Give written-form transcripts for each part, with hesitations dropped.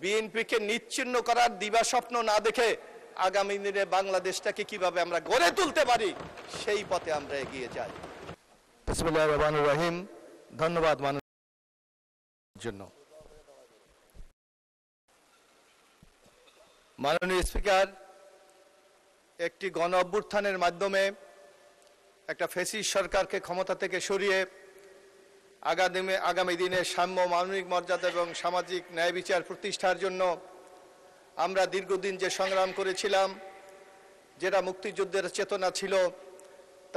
বিএনপিকে নিচ্ছিন্ন করার দিবাস্বপ্ন না দেখে আগামী দিনে বাংলাদেশটাকে কিভাবে আমরা গড়ে তুলতে পারি সেই পথে আমরা এগিয়ে যাই। বিসমিল্লাহির রহমানির রহিম। ধন্যবাদ মাননীয় জন্য। মাননীয় স্পিকার, একটি গণ অভ্যুত্থানের মাধ্যমে একটা ফ্যাসিস্ট সরকারকে ক্ষমতা থেকে সরিয়ে আগামী দিনে সাম্য, মানবিক মর্যাদা এবং সামাজিক ন্যায় বিচার প্রতিষ্ঠার জন্য আমরা দীর্ঘদিন যে সংগ্রাম করেছিলাম, যেটা মুক্তিযুদ্ধের চেতনা ছিল,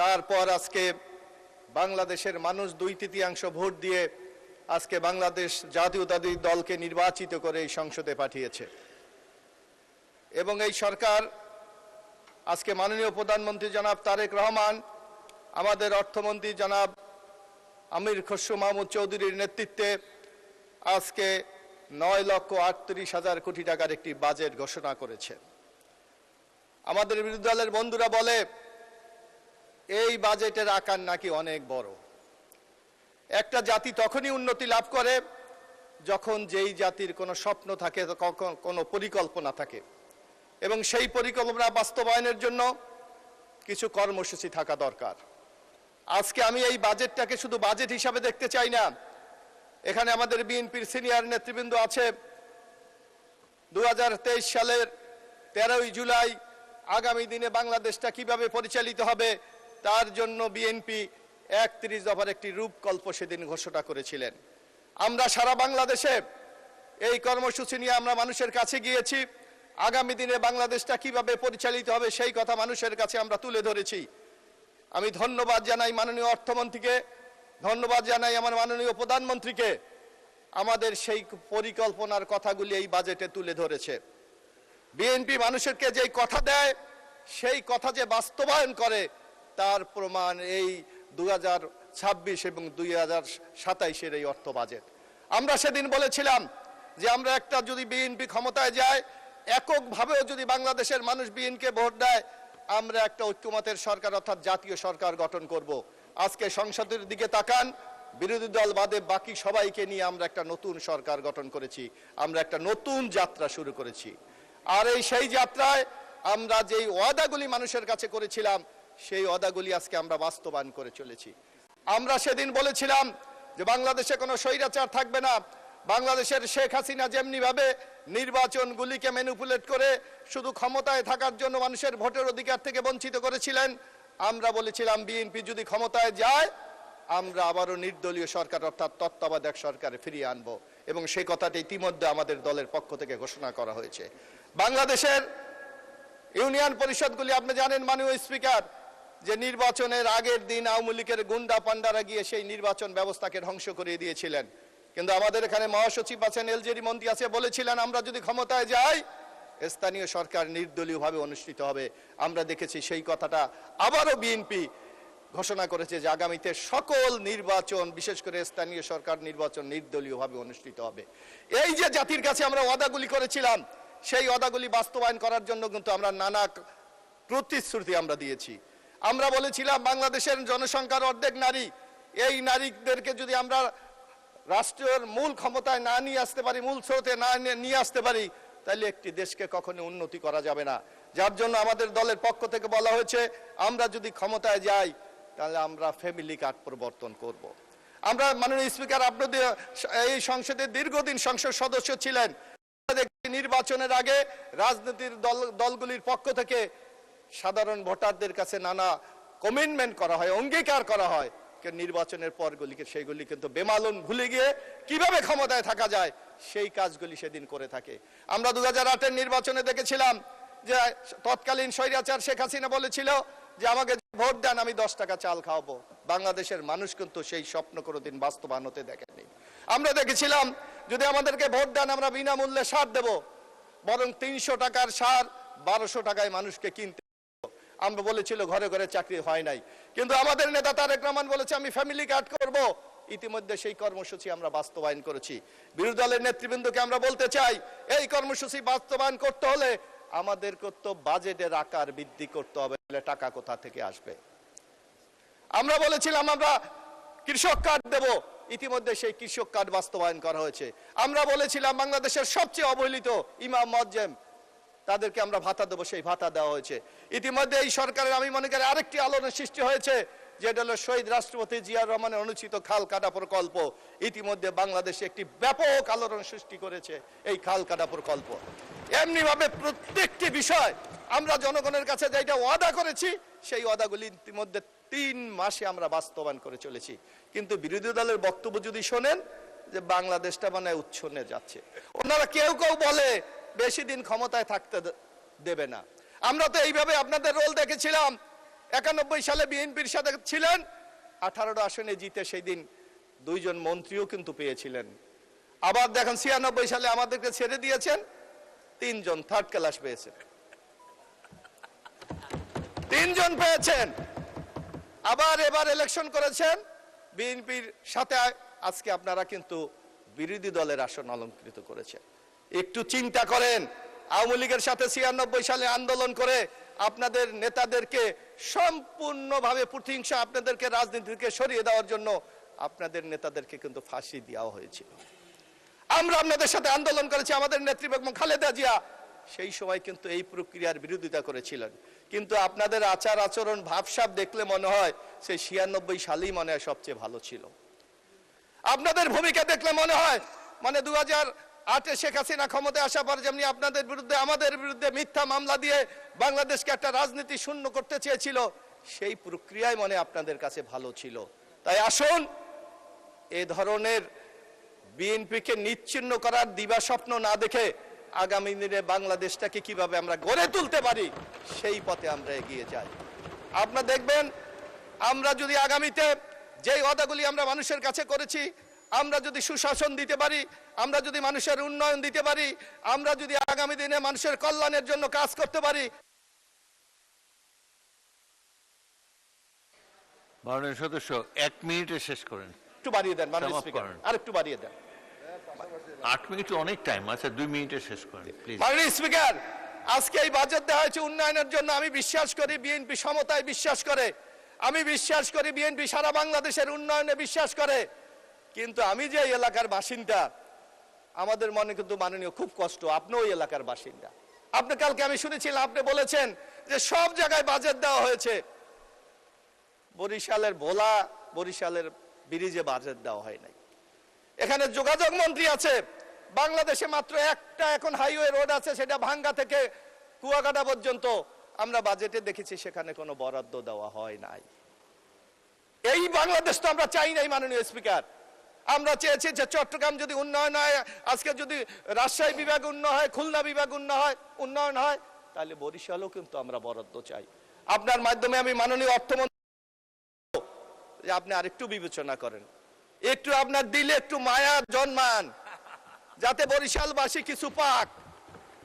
তারপর আজকে বাংলাদেশের মানুষ 2/3 ভোট দিয়ে আজকে বাংলাদেশ জাতীয়তাবাদী দলকে নির্বাচিত করে এই সংসদে পাঠিয়েছে। এবং এই সরকার আজকে মাননীয় প্রধানমন্ত্রী জনাব তারেক রহমান, আমাদের অর্থমন্ত্রী জনাব আমির খসরু মাহমুদ চৌধুরীর নেতৃত্বে আজকে 9,38,000 কোটি টাকার একটি বাজেট ঘোষণা করেছে। আমাদের বিরোধী দলের বন্ধুরা বলে এই বাজেটের আকার নাকি অনেক বড়। একটা জাতি তখনই উন্নতি লাভ করে যখন যেই জাতির কোনো স্বপ্ন থাকে, কোনো পরিকল্পনা থাকে, এবং সেই পরিকল্পনা বাস্তবায়নের জন্য কিছু কর্মসূচি থাকা দরকার। আজকে আমি এই বাজেটটাকে শুধু বাজেট হিসাবে দেখতে চাই না। এখানে আমাদের বিএনপির সিনিয়র নেতৃবৃন্দ আছে। 2023 সালের 13ই জুলাই আগামী দিনে বাংলাদেশটা কিভাবে পরিচালিত হবে তার জন্য বিএনপি 31 দফার একটি রূপকল্প সেদিন ঘোষণা করেছিলেন। আমরা সারা বাংলাদেশে এই কর্মসূচি নিয়ে আমরা মানুষের কাছে গিয়েছি। আগামী দিনে বাংলাদেশটা কিভাবে পরিচালিত হবে সেই কথা মানুষের কাছে আমরা তুলে ধরেছি। আমি ধন্যবাদ জানাই মাননীয় অর্থমন্ত্রীকে, ধন্যবাদ জানাই আমার মাননীয় প্রধানমন্ত্রীকে। আমাদের সেই পরিকল্পনার কথাগুলি এই বাজেটে তুলে ধরেছে। বিএনপি মানুষকে যেই কথা দেয় সেই কথা যে বাস্তবায়ন করে তার প্রমাণ এই 2026 এবং 2027-এর এই অর্থ বাজেট। আমরা সেদিন বলেছিলাম যে আমরা একটা যদি বিএনপি ক্ষমতায় যায়, এককভাবেও যদি বাংলাদেশের মানুষ বিএনপিকে ভোট দেয়, আমরা একটা ঐক্যমতের সরকার অর্থাৎ জাতীয় সরকার গঠন করব। আজকে সংসদের দিকে তাকান, বিরোধী দল বাদে বাকি সবাইকে নিয়ে আমরা একটা নতুন সরকার গঠন করেছি, আমরা একটা নতুন যাত্রা শুরু করেছি। আর সেই যাত্রায় আমরা যেই ওয়াদাগুলি মানুষের কাছে করেছিলাম সেই ওয়াদাগুলি আজকে আমরা বাস্তবায়ন করে চলেছি। আমরা সেদিন বলেছিলাম যে বাংলাদেশে কোনো স্বৈরাচার থাকবে না। বাংলাদেশের শেখ হাসিনা যেমনি ভাবে নির্বাচনগুলিকে ম্যানিপুলেট করে শুধু ক্ষমতায় থাকার জন্য মানুষের ভোটের অধিকার থেকে বঞ্চিত করেছিলেন, আমরা বলেছিলাম বিএনপি যদি ক্ষমতায় যায় আমরা আবারও নির্দলীয় সরকার অর্থাৎ তত্ত্বাবধায়ক সরকারে ফিরিয়ে আনবো, এবং সেই কথাটি ইতিমধ্যে আমাদের দলের পক্ষ থেকে ঘোষণা করা হয়েছে। বাংলাদেশের ইউনিয়ন পরিষদগুলি আপনি জানেন মাননীয় স্পিকার, যে নির্বাচনের আগের দিন আওয়ামী লীগের গুন্ডা পান্ডারা গিয়ে সেই নির্বাচন ব্যবস্থাকে ধ্বংস করে দিয়েছিলেন। কিন্তু আমাদের এখানে মহাসচিব আছেন, এলজেডি মন্ত্রী আছে, বলেছিলেন আমরা যদি ক্ষমতায় যাই স্থানীয় সরকার নির্দলীয়ভাবে অনুষ্ঠিত হবে। আমরা দেখেছি সেই কথাটা আবারও বিএনপি ঘোষণা করেছে যে আগামীতে সকল নির্বাচন, বিশেষ করে স্থানীয় সরকার নির্বাচন নির্দলীয়ভাবে অনুষ্ঠিত হবে। এই যে জাতির কাছে আমরা ওয়াদাগুলি করেছিলাম সেই ওয়াদাগুলি বাস্তবায়ন করার জন্য কিন্তু আমরা নানা প্রতিশ্রুতি আমরা দিয়েছি। আমরা বলেছিলাম বাংলাদেশের জনসংখ্যার অর্ধেক নারী, এই নারীদেরকে যদি আমরা রাষ্ট্রের মূল ক্ষমতায় না নিয়ে আসতে পারি, মূল স্রোতে না নিয়ে আসতে পারি, তাহলে একটি দেশকে কখনো উন্নতি করা যাবে না। যার জন্য আমাদের দলের পক্ষ থেকে বলা হয়েছে আমরা যদি ক্ষমতায় যাই তাহলে আমরা ফ্যামিলি কার্ড প্রবর্তন করব। আমরা মাননীয় স্পিকার, আপনাদের এই সংসদে দীর্ঘদিন সংসদ সদস্য ছিলেন, নির্বাচনের আগে রাজনৈতিক দলগুলির পক্ষ থেকে সাধারণ ভোটারদের কাছে নানা কমিটমেন্ট করা হয়, অঙ্গীকার করা হয়। নির্বাচনের পরগুলিকে সেইগুলি কিন্তু বেমালুম ভুলে গিয়ে কিভাবে ক্ষমতায় থাকা যায় সেই কাজগুলি সেদিন করে থাকে। আমরা 2008-এর নির্বাচনে দেখেছিলাম যে তৎকালীন স্বৈরাচার শেখ হাসিনা বলেছিল যে আমাকে ভোট দেন আমি 10 টাকা চাল খাওয়াবো। বাংলাদেশের মানুষ কিন্তু সেই স্বপ্ন কোনোদিন বাস্তবায়ন হতে দেখেনি। আমরা দেখেছিলাম যদি আমাদেরকে ভোট দেন আমরা বিনামূল্যে সার দেব, বরং 300 টাকার সার 1200 টাকায় মানুষকে কিনতে। আমরা বলেছিল ঘরে ঘরে চাকরি হয় নাই, কিন্তু আমাদের নেতা তারেক রহমান বলেছে আমি ফ্যামিলি কার্ড করব। ইতিমধ্যে সেই কর্মসূচি আমরা বাস্তবায়ন করেছি। বিরোধী দলের নেতৃবৃন্দকে আমরা বলতে চাই এই কর্মসূচি বাস্তবায়ন করতে হলে আমাদের তো বাজেটের আকার বৃদ্ধি করতে হবে, টাকা কোথা থেকে আসবে। আমরা বলেছিলাম আমরা কৃষক কার্ড দেব, ইতিমধ্যে সেই কৃষক কার্ড বাস্তবায়ন করা হয়েছে। আমরা বলেছিলাম বাংলাদেশের সবচেয়ে অবহেলিত ইমাম মুয়াজ্জিম তাদেরকে আমরা ভাতা দেবো, সেই ভাতা দেওয়া হয়েছে। ইতিমধ্যে এই সরকারের আমি মনে করি আরেকটি আলোড়নের সৃষ্টি হয়েছে, যেটা হলো শহীদ রাষ্ট্রপতি জিয়া রহমানের অনুষ্ঠিত খাল কাটা প্রকল্প। ইতিমধ্যে বাংলাদেশে একটি ব্যাপক আলোড়ন সৃষ্টি করেছে এই খাল কাটা প্রকল্প। এমনিভাবে প্রত্যেকটি বিষয় আমরা জনগণের কাছে যেটা ওয়াদা করেছি সেই ওয়াদাগুলি ইতিমধ্যে 3 মাসে আমরা বাস্তবায়ন করে চলেছি। কিন্তু বিরোধী দলের বক্তব্য যদি শোনেন যে বাংলাদেশটা মানে উচ্ছন্নে যাচ্ছে, ওনারা কেউ কেউ বলে বেশি দিন ক্ষমতায় থাকতে দেবে না। আমরা তো এইভাবে আপনাদের রোল দেখেছিলাম। 91 সালে বিএনপির সাথে ছিলেন, 18টা আসনে জিতে সেই দিন 2 জন মন্ত্রীও কিন্তু পেয়েছিলেন। আবার দেখেন 96 সালে আমাদেরকে ছেড়ে দিয়েছেন, 3 জন থার্ড ক্লাস পেয়েছেন, 3 জন পেয়েছেন। আবার এবার ইলেকশন করেছেন বিএনপির সাথে, আজকে আপনারা কিন্তু বিরোধী দলের আসন অলংকৃত করেছেন। একটু চিন্তা করেন, আওয়ামী লীগের সাথে 96 সালে আন্দোলন করে আপনাদের নেতাদেরকে সম্পূর্ণভাবে প্রতিহিংসা, আপনাদেরকে রাজনীতি থেকে সরিয়ে দেওয়ার জন্য আপনাদের নেতাদেরকে কিন্তু ফাঁসি দেওয়া হয়েছিল। আমরা আপনাদের সাথে আন্দোলন করেছি, আমাদের নেত্রী বেগম খালেদা জিয়া সেই সময় কিন্তু এই প্রক্রিয়ার বিরোধিতা করেছিলেন। কিন্তু আপনাদের আচার আচরণ ভাবসাব দেখলে মনে হয় সেই 96 সালেই মনে হয় সবচেয়ে ভালো ছিল। আপনাদের ভূমিকা দেখলে মনে হয় মানে 2008-এ শেখ হাসিনা ক্ষমতায় আসার পর যেমনি আপনাদের বিরুদ্ধে আমাদের বিরুদ্ধে মিথ্যা মামলা দিয়ে বাংলাদেশকে একটা রাজনীতি শূন্য করতে চেয়েছিল, সেই প্রক্রিয়ায় মনে আপনাদের কাছে ভালো ছিল। তাই আসুন এই ধরনের বিএনপিকে নিচ্ছিন্ন করার দিবা স্বপ্ন না দেখে আগামী দিনে বাংলাদেশটাকে কিভাবে আমরা গড়ে তুলতে পারি সেই পথে আমরা এগিয়ে যাই। আপনারা দেখবেন আমরা যদি আগামীতে যেই ওয়াদাগুলি আমরা মানুষের কাছে করেছি, আমরা যদি সুশাসন দিতে পারি, আমরা যদি মানুষের উন্নয়ন দিতে পারি, আমরা যদি আগামী দিনে মানুষের কল্যাণের জন্য কাজ করতে পারি। মাননীয় সদস্য 1 মিনিটে শেষ করেন। একটু বাড়িয়ে দেন মাননীয় স্পিকার, আর একটু বাড়িয়ে দেন। 8 মিনিট অনেক টাইম আছে, 2 মিনিটে শেষ করেন প্লিজ। মাননীয় স্পিকার, আজকে এই বাজেট দেওয়া হয়েছে উন্নয়নের জন্য। আমি বিশ্বাস করি বিএনপি সমতায় বিশ্বাস করে, আমি বিশ্বাস করি বিএনপি সারা বাংলাদেশের উন্নয়নে বিশ্বাস করে। কিন্তু আমি যে এলাকার বাসিন্দা, আমাদের মনে কিন্তু মাননীয় খুব কষ্ট। আপনিও ওই এলাকার বাসিন্দা। আপনি কালকে আমি শুনেছিলাম আপনি বলেছেন যে সব জায়গায় বাজেট দেওয়া হয়েছে, বরিশালের ভোলা, বরিশালের ব্রিজে বাজেট দেওয়া হয় নাই। এখানে যোগাযোগ মন্ত্রী আছে, বাংলাদেশে মাত্র একটা এখন হাইওয়ে রোড আছে, সেটা ভাঙ্গা থেকে কুয়াকাটা পর্যন্ত। আমরা বাজেটে দেখেছি সেখানে কোনো বরাদ্দ দেওয়া হয় নাই। এই বাংলাদেশ তো আমরা চাই নাই মাননীয় স্পিকার। আমরা চেয়েছি যে চট্টগ্রাম যদি উন্নয়ন হয়, আজকে যদি রাজশাহী বিভাগ উন্নয়ন হয়, খুলনা বিভাগ উন্নয়ন হয়, তাহলে বরিশালও কিন্তু আমরা বরাদ্দ চাই। আপনার মাধ্যমে আমি মাননীয় অর্থমন্ত্রী আপনি আরেকটু বিবেচনা করেন, একটু আপনার দিলে একটু মায়া জন্মান, যাতে বরিশালবাসী কিছু পাক।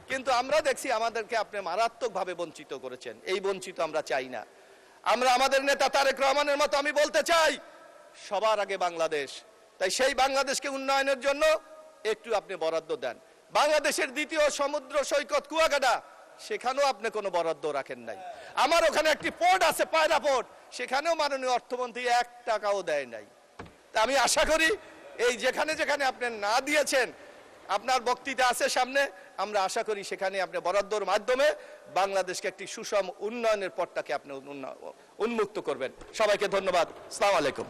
কিন্তু আমরা দেখছি আমাদেরকে আপনি মারাত্মকভাবে বঞ্চিত করেছেন। এই বঞ্চিত আমরা চাই না। আমরা আমাদের নেতা তারেক রহমানের মতো আমি বলতে চাই সবার আগে বাংলাদেশ। তাই সেই বাংলাদেশকে উন্নয়নের জন্য একটু আপনি বরাদ্দ দেন। বাংলাদেশের দ্বিতীয় সমুদ্র সৈকত কুয়াকাটা, সেখানেও আপনি কোনো বরাদ্দ রাখেন নাই। আমার ওখানে একটি পোর্ট আছে, পায়রা পোর্ট, সেখানেও মাননীয় অর্থমন্ত্রী 1 টাকাও দেয় নাই। তা আমি আশা করি এই যেখানে যেখানে আপনি না দিয়েছেন, আপনার বক্তৃতা আছে সামনে, আমরা আশা করি সেখানে আপনি বরাদ্দর মাধ্যমে বাংলাদেশকে একটি সুষম উন্নয়নের পথটাকে আপনি উন্মুক্ত করবেন। সবাইকে ধন্যবাদ। আসসালামু আলাইকুম।